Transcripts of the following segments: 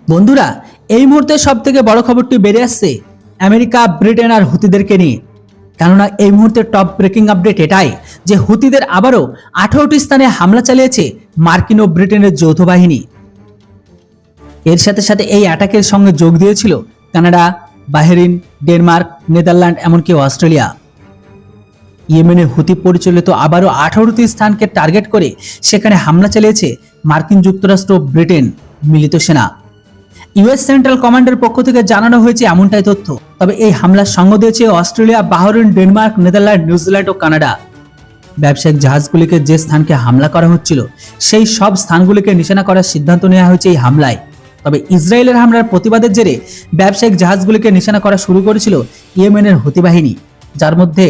বন্ধুরা, এই মুহূর্তে সব থেকে বড় খবরটি বেরিয়ে আসছে আমেরিকা, ব্রিটেন আর হুতিদেরকে নিয়ে। কেননা এই মুহূর্তে টপ ব্রেকিং আপডেট এটাই যে হুতিদের আবারও 18টি স্থানে হামলা চালিয়েছে মার্কিন ও ব্রিটেনের যৌথ বাহিনী। এর সাথে সাথে এই অ্যাটাকের সঙ্গে যোগ দিয়েছিল কানাডা, বাহরিন, ডেনমার্ক, নেদারল্যান্ড, এমনকি অস্ট্রেলিয়া। ইয়েমেনে হুতি পরিচালিত আবারও 18টি স্থানকে টার্গেট করে সেখানে হামলা চালিয়েছে মার্কিন যুক্তরাষ্ট্র, ব্রিটেন মিলিত সেনা। ইউএস সেন্ট্রাল কমান্ডের পক্ষ থেকে জানানো হয়েছে এমনটাই তথ্য। তবে এই হামলার সঙ্গ দিয়েছে Australia, Bahrain, Denmark, Netherland, New Zealand ও কানাডা। ব্যবসায়িক জাহাজগুলিকে যে স্থানকে হামলা করা হচ্ছিল সেই সব স্থানগুলিকে নিশানা করার সিদ্ধান্ত নেওয়া হয়েছে এই হামলায়। তবে ইসরায়েলের হামলার প্রতিবাদের জেরে ব্যবসায়িক জাহাজগুলিকে নিশানা করা শুরু করেছিল ইয়েমেনের হুতি বাহিনী, যার মধ্যে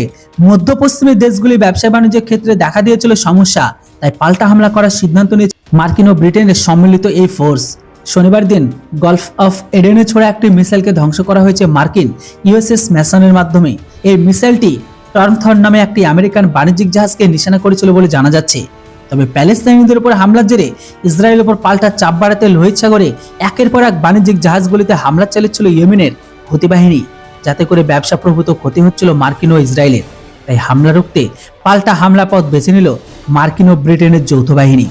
মধ্য পশ্চিমের দেশগুলি ব্যবসা বাণিজ্যের ক্ষেত্রে দেখা দিয়েছিল সমস্যা। তাই পাল্টা হামলা করার সিদ্ধান্ত নিয়েছে মার্কিন ও ব্রিটেনের সম্মিলিত এই ফোর্স। শনিবার দিন গলফ অফ এডেনে ছোড়া একটি মিসাইলকে ধ্বংস করা হয়েছে মার্কিন ইউএসএস ম্যাসনের মাধ্যমে। এই মিসাইলটি টর্মথর নামে একটি আমেরিকান বাণিজ্যিক জাহাজকে নিশানা করেছিল বলে জানা যাচ্ছে। তবে প্যালেস্তাইনিদের উপর হামলার জেরে ইসরায়েলের উপর পাল্টা চাপ বাড়াতে লোহিত সাগরে একের পর এক বাণিজ্যিক জাহাজগুলিতে হামলা চালাচ্ছিল ইয়েমেনের হুতি বাহিনী, যাতে করে ব্যবসা প্রভূত ক্ষতি হচ্ছিল মার্কিন ও ইসরায়েলের। তাই হামলা রুখতে পাল্টা হামলা পথ বেছে নিল মার্কিন ও ব্রিটেনের যৌথ বাহিনী।